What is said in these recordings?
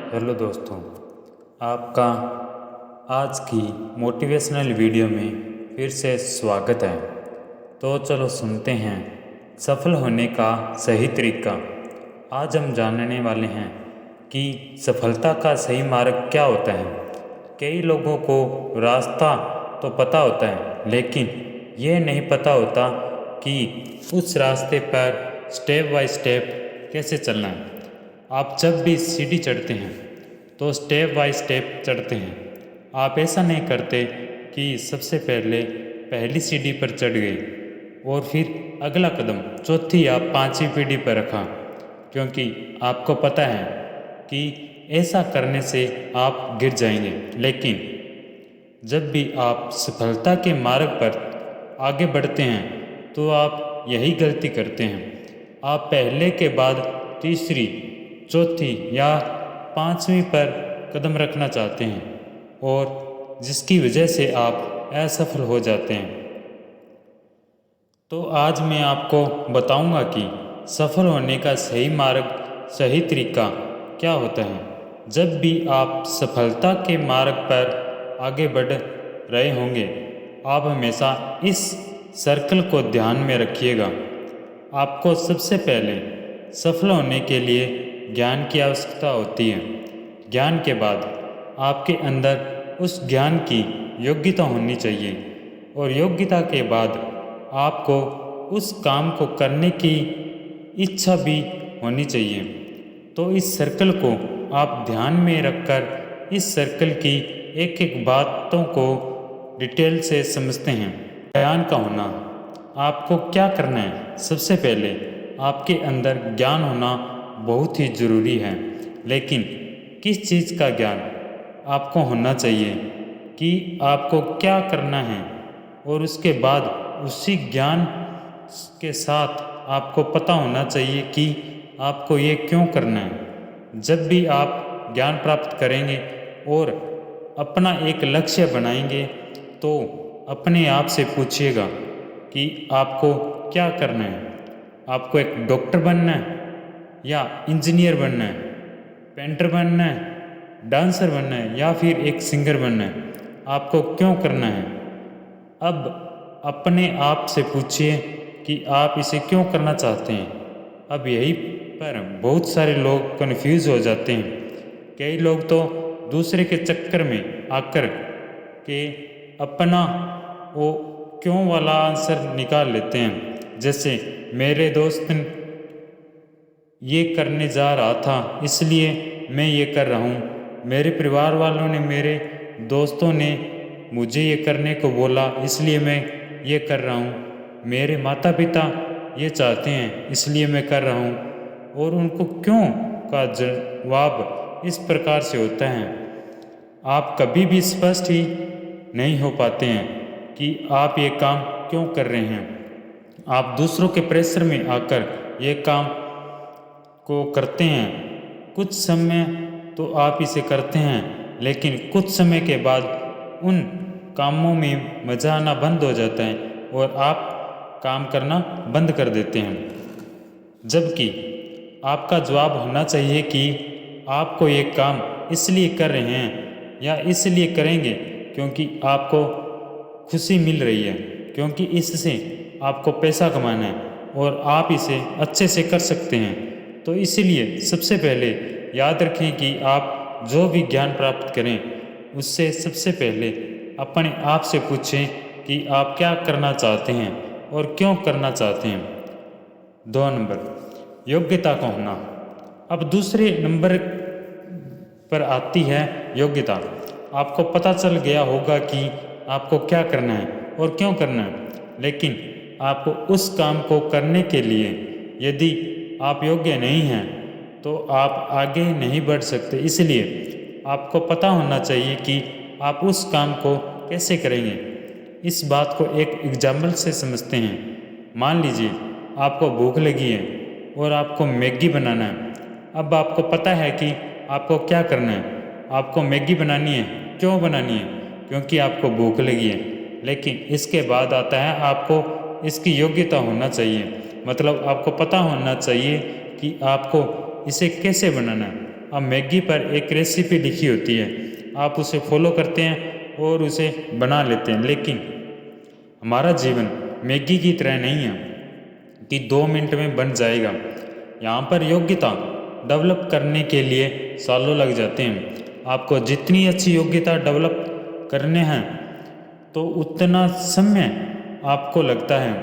Hello दोस्तों, आपका आज की मोटिवेशनल वीडियो में फिर से स्वागत है। तो चलो सुनते हैं सफल होने का सही तरीका। आज हम जानने वाले हैं कि सफलता का सही मार्ग क्या होता है। कई लोगों को रास्ता तो पता होता है, लेकिन ये नहीं पता होता कि उस रास्ते पर स्टेप बाय स्टेप कैसे चलना है। आप जब भी सीढ़ी चढ़ते हैं तो स्टेप बाय स्टेप चढ़ते हैं। आप ऐसा नहीं करते कि सबसे पहले पहली सीढ़ी पर चढ़ गए और फिर अगला कदम चौथी या पांचवी पीढ़ी पर रखा, क्योंकि आपको पता है कि ऐसा करने से आप गिर जाएंगे। लेकिन जब भी आप सफलता के मार्ग पर आगे बढ़ते हैं तो आप यही गलती करते हैं। आप पहले के बाद तीसरी, चौथी या पांचवी पर कदम रखना चाहते हैं और जिसकी वजह से आप असफल हो जाते हैं। तो आज मैं आपको बताऊंगा कि सफल होने का सही मार्ग, सही तरीका क्या होता है। जब भी आप सफलता के मार्ग पर आगे बढ़ रहे होंगे, आप हमेशा इस सर्कल को ध्यान में रखिएगा। आपको सबसे पहले सफल होने के लिए ज्ञान की आवश्यकता होती है। ज्ञान के बाद आपके अंदर उस ज्ञान की योग्यता होनी चाहिए और योग्यता के बाद आपको उस काम को करने की इच्छा भी होनी चाहिए। तो इस सर्कल को आप ध्यान में रखकर इस सर्कल की एक एक बातों को डिटेल से समझते हैं। ज्ञान का होना, आपको क्या करना है। सबसे पहले आपके अंदर ज्ञान होना बहुत ही ज़रूरी है, लेकिन किस चीज़ का ज्ञान आपको होना चाहिए कि आपको क्या करना है, और उसके बाद उसी ज्ञान के साथ आपको पता होना चाहिए कि आपको ये क्यों करना है। जब भी आप ज्ञान प्राप्त करेंगे और अपना एक लक्ष्य बनाएंगे तो अपने आप से पूछिएगा कि आपको क्या करना है। आपको एक डॉक्टर बनना है या इंजीनियर बनना है, पेंटर बनना है, डांसर बनना है या फिर एक सिंगर बनना है। आपको क्यों करना है। अब अपने आप से पूछिए कि आप इसे क्यों करना चाहते हैं। अब यही पर बहुत सारे लोग कन्फ्यूज़ हो जाते हैं। कई लोग तो दूसरे के चक्कर में आकर के अपना वो क्यों वाला आंसर निकाल लेते हैं। जैसे मेरे दोस्त ये करने जा रहा था इसलिए मैं ये कर रहा हूँ, मेरे परिवार वालों ने, मेरे दोस्तों ने मुझे ये करने को बोला इसलिए मैं ये कर रहा हूँ, मेरे माता पिता ये चाहते हैं इसलिए मैं कर रहा हूँ। और उनको क्यों का जवाब इस प्रकार से होता है। आप कभी भी स्पष्ट ही नहीं हो पाते हैं कि आप ये काम क्यों कर रहे हैं। आप दूसरों के प्रेशर में आकर ये काम को करते हैं। कुछ समय तो आप इसे करते हैं, लेकिन कुछ समय के बाद उन कामों में मज़ा आना बंद हो जाता है और आप काम करना बंद कर देते हैं। जबकि आपका जवाब होना चाहिए कि आपको ये काम इसलिए कर रहे हैं या इसलिए करेंगे क्योंकि आपको खुशी मिल रही है, क्योंकि इससे आपको पैसा कमाना है और आप इसे अच्छे से कर सकते हैं। तो इसीलिए सबसे पहले याद रखें कि आप जो भी ज्ञान प्राप्त करें उससे सबसे पहले अपने आप से पूछें कि आप क्या करना चाहते हैं और क्यों करना चाहते हैं। 2 नंबर, योग्यता का होना। अब दूसरे नंबर पर आती है योग्यता। आपको पता चल गया होगा कि आपको क्या करना है और क्यों करना है, लेकिन आपको उस काम को करने के लिए यदि आप योग्य नहीं हैं तो आप आगे नहीं बढ़ सकते। इसलिए आपको पता होना चाहिए कि आप उस काम को कैसे करेंगे। इस बात को एक एग्जाम्पल से समझते हैं। मान लीजिए आपको भूख लगी है और आपको मैगी बनाना है। अब आपको पता है कि आपको क्या करना है। आपको मैगी बनानी है। क्यों बनानी है? क्योंकि आपको भूख लगी है। लेकिन इसके बाद आता है आपको इसकी योग्यता होना चाहिए, मतलब आपको पता होना चाहिए कि आपको इसे कैसे बनाना है। अब मैगी पर एक रेसिपी लिखी होती है, आप उसे फॉलो करते हैं और उसे बना लेते हैं, लेकिन हमारा जीवन मैगी की तरह नहीं है कि 2 मिनट में बन जाएगा। यहाँ पर योग्यता डेवलप करने के लिए सालों लग जाते हैं। आपको जितनी अच्छी योग्यता डेवलप करने हैं तो उतना समय आपको लगता है।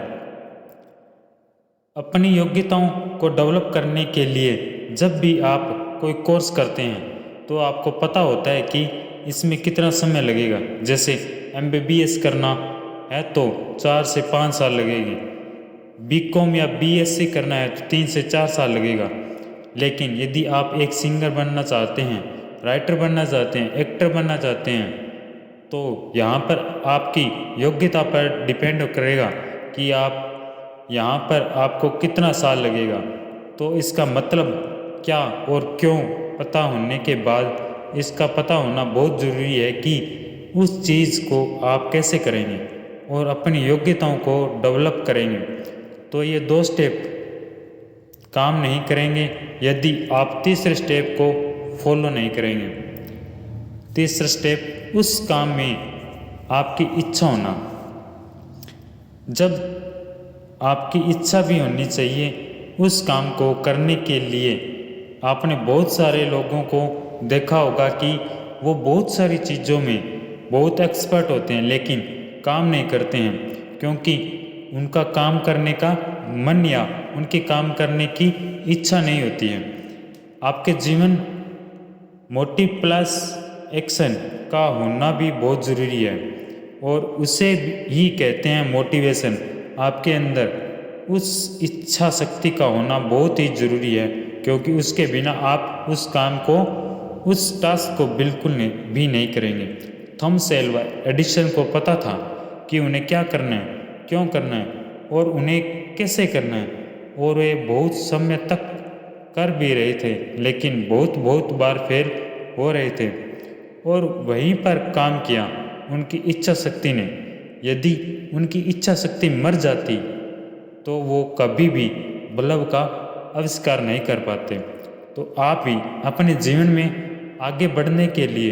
अपनी योग्यताओं को डेवलप करने के लिए जब भी आप कोई कोर्स करते हैं तो आपको पता होता है कि इसमें कितना समय लगेगा। जैसे MBBS करना है तो 4 से 5 साल लगेगी, BCom या BSc करना है तो 3 से 4 साल लगेगा। लेकिन यदि आप एक सिंगर बनना चाहते हैं, राइटर बनना चाहते हैं, एक्टर बनना चाहते हैं, तो यहाँ पर आपकी योग्यता पर डिपेंड करेगा कि आप यहाँ पर आपको कितना साल लगेगा। तो इसका मतलब क्या और क्यों पता होने के बाद इसका पता होना बहुत ज़रूरी है कि उस चीज़ को आप कैसे करेंगे और अपनी योग्यताओं को डेवलप करेंगे। तो ये 2 स्टेप काम नहीं करेंगे यदि आप तीसरे स्टेप को फॉलो नहीं करेंगे। तीसरा स्टेप उस काम में आपकी इच्छा होना। जब आपकी इच्छा भी होनी चाहिए उस काम को करने के लिए। आपने बहुत सारे लोगों को देखा होगा कि वो बहुत सारी चीज़ों में बहुत एक्सपर्ट होते हैं लेकिन काम नहीं करते हैं क्योंकि उनका काम करने का मन या उनके काम करने की इच्छा नहीं होती है। आपके जीवन मोटिव प्लस एक्शन का होना भी बहुत ज़रूरी है और उसे ही कहते हैं मोटिवेशन। आपके अंदर उस इच्छा शक्ति का होना बहुत ही ज़रूरी है क्योंकि उसके बिना आप उस काम को, उस टास्क को बिल्कुल भी नहीं करेंगे। थॉमस एल्वा एडिसन को पता था कि उन्हें क्या करना है, क्यों करना है और उन्हें कैसे करना है, और वे बहुत समय तक कर भी रहे थे लेकिन बहुत बार फेल हो रहे थे और वहीं पर काम किया उनकी इच्छा शक्ति ने। यदि उनकी इच्छा शक्ति मर जाती तो वो कभी भी बल्ब का आविष्कार नहीं कर पाते। तो आप भी अपने जीवन में आगे बढ़ने के लिए,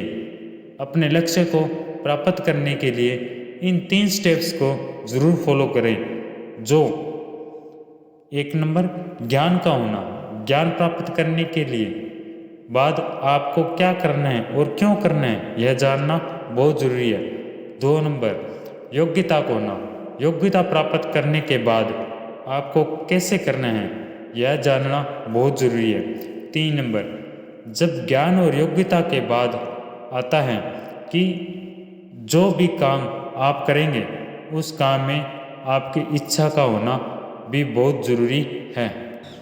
अपने लक्ष्य को प्राप्त करने के लिए इन 3 स्टेप्स को ज़रूर फॉलो करें। जो 1 नंबर ज्ञान का होना, ज्ञान प्राप्त करने के लिए बाद आपको क्या करना है और क्यों करना है यह जानना बहुत ज़रूरी है। 2 नंबर योग्यता को होना, योग्यता प्राप्त करने के बाद आपको कैसे करना है यह जानना बहुत ज़रूरी है। 3 नंबर जब ज्ञान और योग्यता के बाद आता है कि जो भी काम आप करेंगे उस काम में आपकी इच्छा का होना भी बहुत ज़रूरी है।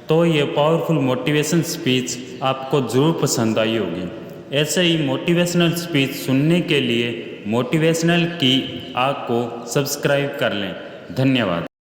तो ये पावरफुल मोटिवेशन स्पीच आपको ज़रूर पसंद आई होगी। ऐसे ही मोटिवेशनल स्पीच सुनने के लिए मोटिवेशनल की आग को सब्सक्राइब कर लें। धन्यवाद।